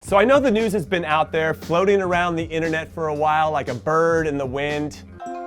So I know the news has been out there floating around the internet for a while like a bird in the wind.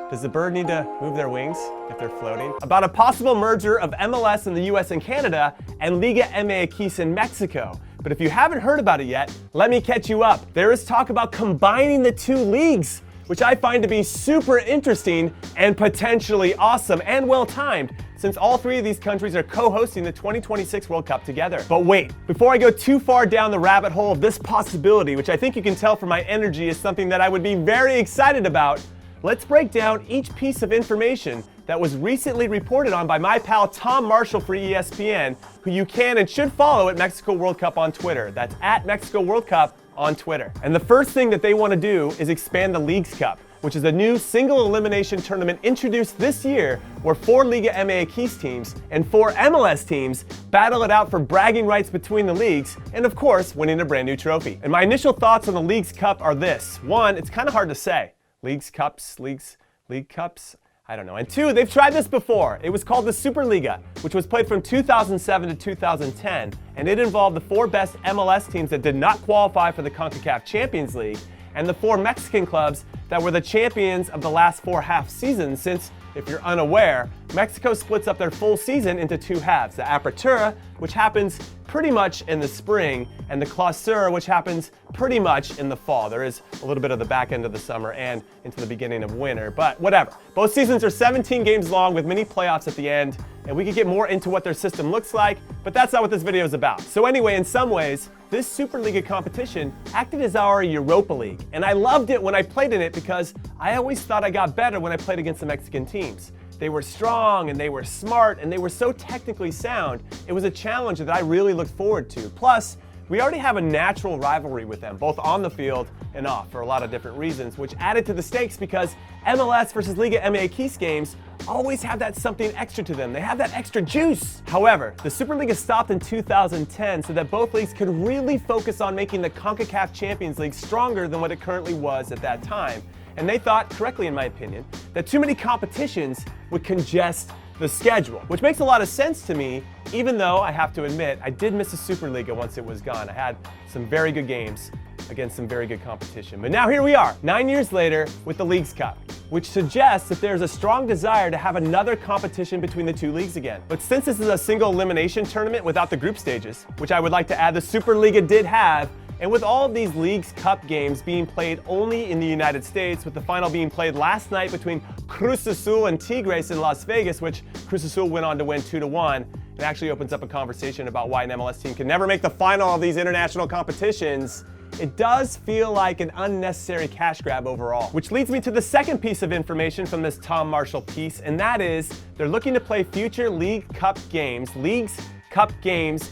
Does the bird need to move their wings if they're floating? About a possible merger of MLS in the US and Canada and Liga MX in Mexico. But if you haven't heard about it yet, let me catch you up. There is talk about combining the two leagues, which I find to be super interesting and potentially awesome and well-timed, since all three of these countries are co-hosting the 2026 World Cup together. But wait, before I go too far down the rabbit hole of this possibility, which I think you can tell from my energy is something that I would be very excited about, let's break down each piece of information that was recently reported on by my pal Tom Marshall for ESPN, who you can and should follow at Mexico World Cup on Twitter. That's at Mexico World Cup on Twitter. And the first thing that they want to do is expand the Leagues Cup, which is a new single elimination tournament introduced this year where 4 Liga MX teams and 4 MLS teams battle it out for bragging rights between the leagues and, of course, winning a brand new trophy. And my initial thoughts on the Leagues Cup are this. 1, it's kind of hard to say. League Cups? I don't know. And 2, they've tried this before. It was called the Superliga, which was played from 2007 to 2010, and it involved the 4 best MLS teams that did not qualify for the CONCACAF Champions League and the 4 Mexican clubs that were the champions of the last 4 half seasons, since, if you're unaware, Mexico splits up their full season into 2 halves, the Apertura, which happens pretty much in the spring, and the Clausura, which happens pretty much in the fall. There is a little bit of the back end of the summer and into the beginning of winter, but whatever. Both seasons are 17 games long with mini playoffs at the end, and we could get more into what their system looks like, but that's not what this video is about. So anyway, in some ways, this Superliga competition acted as our Europa League, and I loved it when I played in it because I always thought I got better when I played against the Mexican teams. They were strong and they were smart and they were so technically sound. It was a challenge that I really looked forward to. Plus, we already have a natural rivalry with them, both on the field and off, for a lot of different reasons, which added to the stakes because MLS versus Liga MX games always have that something extra to them. They have that extra juice. However, the Superliga stopped in 2010 so that both leagues could really focus on making the CONCACAF Champions League stronger than what it currently was at that time. And they thought, correctly in my opinion, that too many competitions would congest the schedule, which makes a lot of sense to me, even though I have to admit, I did miss the Superliga once it was gone. I had some very good games against some very good competition. But now here we are, 9 years later with the Leagues Cup, which suggests that there's a strong desire to have another competition between the 2 leagues again. But since this is a single elimination tournament without the group stages, which I would like to add the Superliga did have, and with all of these Leagues Cup games being played only in the United States, with the final being played last night between Cruz Azul and Tigres in Las Vegas, which Cruz Azul went on to win 2-1, it actually opens up a conversation about why an MLS team can never make the final of these international competitions. It does feel like an unnecessary cash grab overall. Which leads me to the second piece of information from this Tom Marshall piece, and that is they're looking to play future Leagues Cup games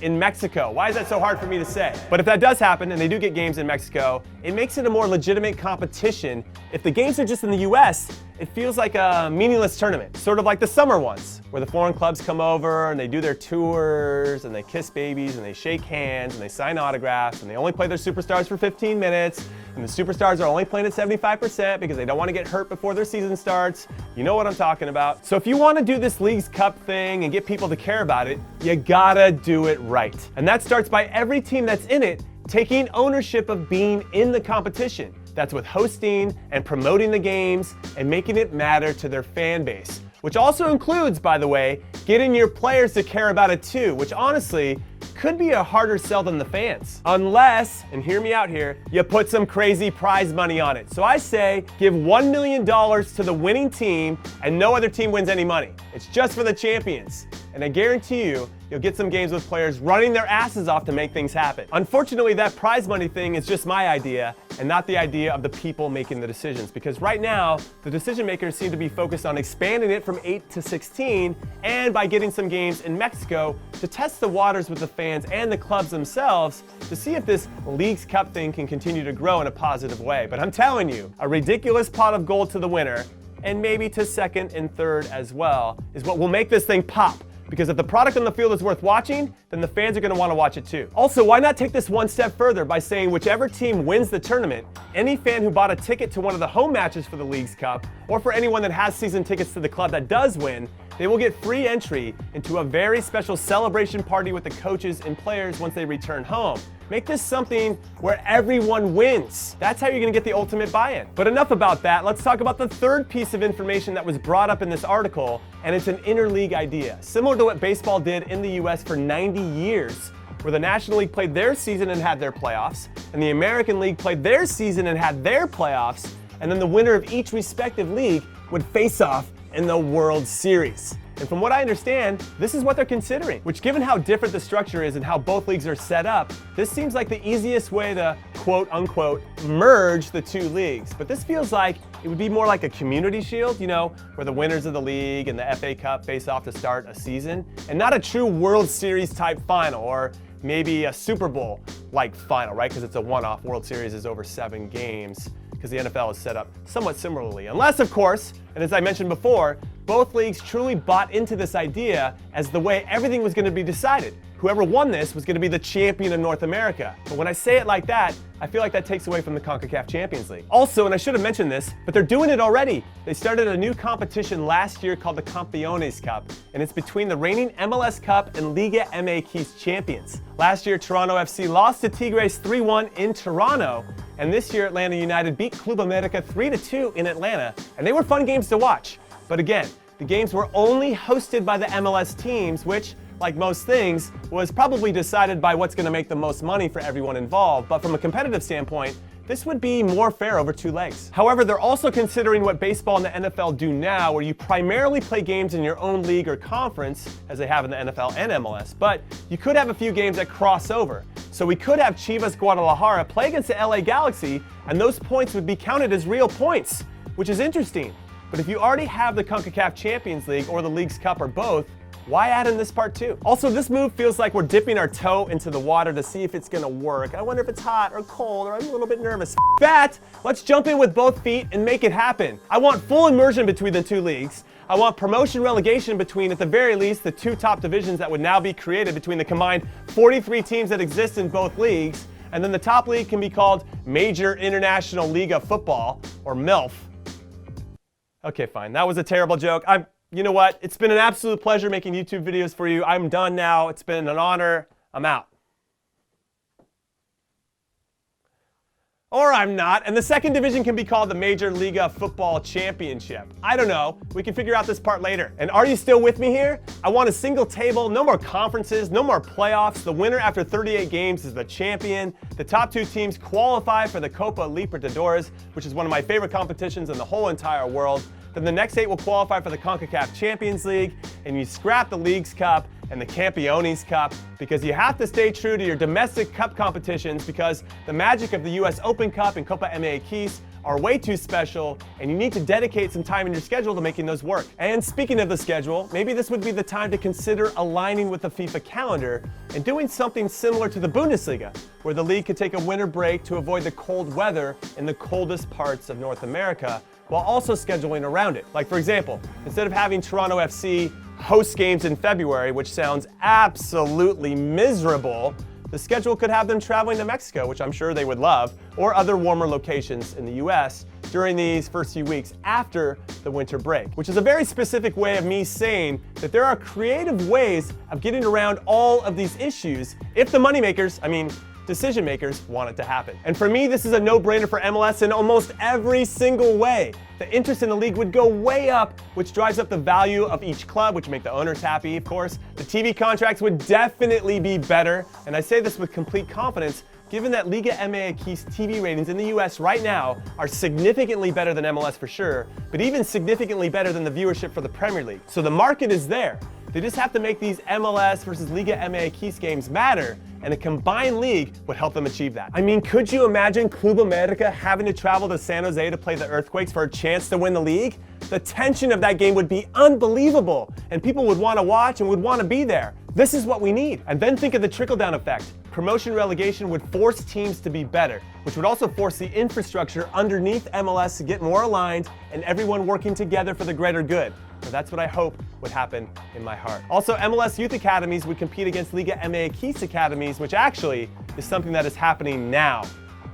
in Mexico. Why is that so hard for me to say? But if that does happen, and they do get games in Mexico, it makes it a more legitimate competition. If the games are just in the US, it feels like a meaningless tournament, sort of like the summer ones, where the foreign clubs come over and they do their tours and they kiss babies and they shake hands and they sign autographs and they only play their superstars for 15 minutes and the superstars are only playing at 75% because they don't want to get hurt before their season starts. You know what I'm talking about. So if you want to do this Leagues Cup thing and get people to care about it, you gotta do it right. And that starts by every team that's in it taking ownership of being in the competition. That's with hosting and promoting the games and making it matter to their fan base, which also includes, by the way, getting your players to care about it too, which honestly could be a harder sell than the fans. Unless, and hear me out here, you put some crazy prize money on it. So I say give $1 million to the winning team and no other team wins any money. It's just for the champions. And I guarantee you, you'll get some games with players running their asses off to make things happen. Unfortunately, that prize money thing is just my idea and not the idea of the people making the decisions, because right now, the decision makers seem to be focused on expanding it from 8 to 16 and by getting some games in Mexico to test the waters with the fans and the clubs themselves to see if this Leagues Cup thing can continue to grow in a positive way. But I'm telling you, a ridiculous pot of gold to the winner, and maybe to second and third as well, is what will make this thing pop. Because if the product on the field is worth watching, then the fans are going to want to watch it too. Also, why not take this one step further by saying whichever team wins the tournament, any fan who bought a ticket to one of the home matches for the Leagues Cup, or for anyone that has season tickets to the club that does win, they will get free entry into a very special celebration party with the coaches and players once they return home. Make this something where everyone wins. That's how you're gonna get the ultimate buy-in. But enough about that, let's talk about the third piece of information that was brought up in this article, and it's an interleague idea, similar to what baseball did in the US for 90 years, where the National League played their season and had their playoffs, and the American League played their season and had their playoffs, and then the winner of each respective league would face off in the World Series. And from what I understand, this is what they're considering, which given how different the structure is and how both leagues are set up, this seems like the easiest way to quote unquote merge the two leagues. But this feels like it would be more like a community shield, you know, where the winners of the league and the FA Cup face off to start a season, and not a true World Series type final, or maybe a Super Bowl like final, right? Because it's a one-off. World Series is over 7 games, because the NFL is set up somewhat similarly. Unless, of course, and as I mentioned before, both leagues truly bought into this idea as the way everything was going to be decided. Whoever won this was going to be the champion of North America. But when I say it like that, I feel like that takes away from the CONCACAF Champions League. Also, and I should have mentioned this, but they're doing it already. They started a new competition last year called the Campeones Cup, and it's between the reigning MLS Cup and Liga MX champions. Last year, Toronto FC lost to Tigres 3-1 in Toronto, and this year Atlanta United beat Club America 3-2 in Atlanta, and they were fun games to watch. But again, the games were only hosted by the MLS teams, which, like most things, was probably decided by what's going to make the most money for everyone involved. But from a competitive standpoint, this would be more fair over 2 legs. However, they're also considering what baseball and the NFL do now, where you primarily play games in your own league or conference, as they have in the NFL and MLS, but you could have a few games that cross over. So we could have Chivas Guadalajara play against the LA Galaxy, and those points would be counted as real points, which is interesting. But if you already have the CONCACAF Champions League or the Leagues Cup or both, why add in this part too? Also, this move feels like we're dipping our toe into the water to see if it's gonna work. I wonder if it's hot or cold, or I'm a little bit nervous. That, let's jump in with both feet and make it happen. I want full immersion between the two leagues. I want promotion relegation between, at the very least, the 2 top divisions that would now be created between the combined 43 teams that exist in both leagues. And then the top league can be called Major International League of Football, or MILF. Okay, fine. That was a terrible joke. You know what? It's been an absolute pleasure making YouTube videos for you. I'm done now. It's been an honor. I'm out. Or I'm not. And the second division can be called the Major Liga Football Championship. I don't know. We can figure out this part later. And are you still with me here? I want a single table, no more conferences, no more playoffs. The winner after 38 games is the champion. The top 2 teams qualify for the Copa Libertadores, which is one of my favorite competitions in the whole entire world. Then the next 8 will qualify for the CONCACAF Champions League, and you scrap the Leagues Cup and the Campeones Cup because you have to stay true to your domestic cup competitions, because the magic of the US Open Cup and Copa MX are way too special, and you need to dedicate some time in your schedule to making those work. And speaking of the schedule, maybe this would be the time to consider aligning with the FIFA calendar and doing something similar to the Bundesliga, where the league could take a winter break to avoid the cold weather in the coldest parts of North America, while also scheduling around it. Like, for example, instead of having Toronto FC host games in February, which sounds absolutely miserable, the schedule could have them traveling to Mexico, which I'm sure they would love, or other warmer locations in the US during these first few weeks after the winter break, which is a very specific way of me saying that there are creative ways of getting around all of these issues if the moneymakers, decision makers, want it to happen. And for me, this is a no-brainer for MLS in almost every single way. The interest in the league would go way up, which drives up the value of each club, which make the owners happy, of course. The TV contracts would definitely be better, and I say this with complete confidence, given that Liga MX TV ratings in the US right now are significantly better than MLS for sure, but even significantly better than the viewership for the Premier League. So the market is there. They just have to make these MLS versus Liga MX games matter, and a combined league would help them achieve that. Could you imagine Club America having to travel to San Jose to play the Earthquakes for a chance to win the league? The tension of that game would be unbelievable, and people would want to watch and would want to be there. This is what we need. And then think of the trickle-down effect. Promotion relegation would force teams to be better, which would also force the infrastructure underneath MLS to get more aligned and everyone working together for the greater good. So that's what I hope would happen in my heart. Also, MLS youth academies would compete against Liga MX academies, which actually is something that is happening now.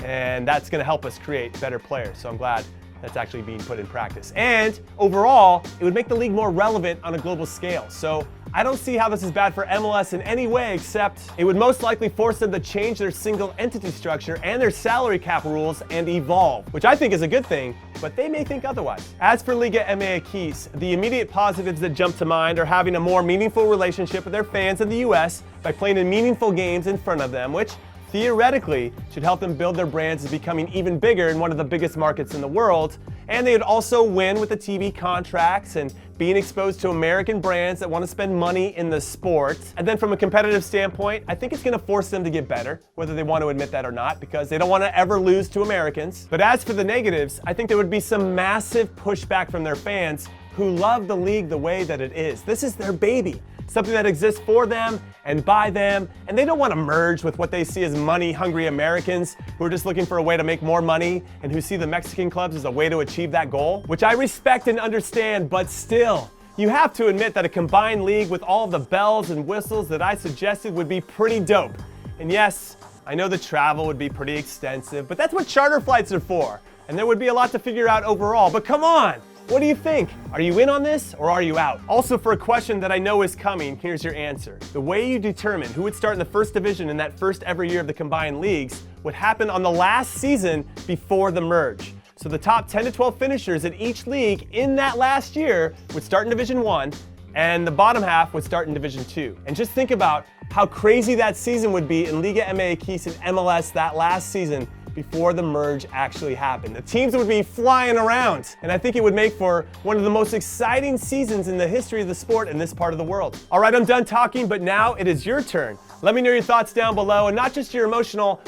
And that's going to help us create better players. So I'm glad that's actually being put in practice. And overall, it would make the league more relevant on a global scale. So I don't see how this is bad for MLS in any way, except it would most likely force them to change their single entity structure and their salary cap rules and evolve, which I think is a good thing, but they may think otherwise. As for Liga MX, the immediate positives that jump to mind are having a more meaningful relationship with their fans in the US by playing in meaningful games in front of them, which theoretically should help them build their brands as becoming even bigger in one of the biggest markets in the world. And they would also win with the TV contracts and being exposed to American brands that want to spend money in the sport. And then from a competitive standpoint, I think it's going to force them to get better, whether they want to admit that or not, because they don't want to ever lose to Americans. But as for the negatives, I think there would be some massive pushback from their fans who love the league the way that it is. This is their baby, something that exists for them and by them, and they don't want to merge with what they see as money-hungry Americans who are just looking for a way to make more money and who see the Mexican clubs as a way to achieve that goal, which I respect and understand, but still, you have to admit that a combined league with all the bells and whistles that I suggested would be pretty dope. And yes, I know the travel would be pretty extensive, but that's what charter flights are for, and there would be a lot to figure out overall, but come on! What do you think? Are you in on this or are you out? Also, for a question that I know is coming, here's your answer. The way you determine who would start in the first division in that first ever year of the combined leagues would happen on the last season before the merge. So the top 10 to 12 finishers in each league in that last year would start in Division 1 and the bottom half would start in Division 2. And just think about how crazy that season would be in Liga MX and MLS that last season before the merge actually happened. The teams would be flying around, and I think it would make for one of the most exciting seasons in the history of the sport in this part of the world. All right, I'm done talking, but now it is your turn. Let me know your thoughts down below, and not just your emotional,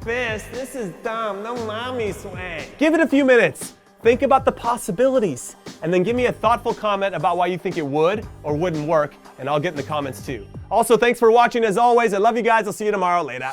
this is dumb, no mommy swag. Give it a few minutes. Think about the possibilities, and then give me a thoughtful comment about why you think it would or wouldn't work, and I'll get in the comments too. Also, thanks for watching as always. I love you guys. I'll see you tomorrow. Later.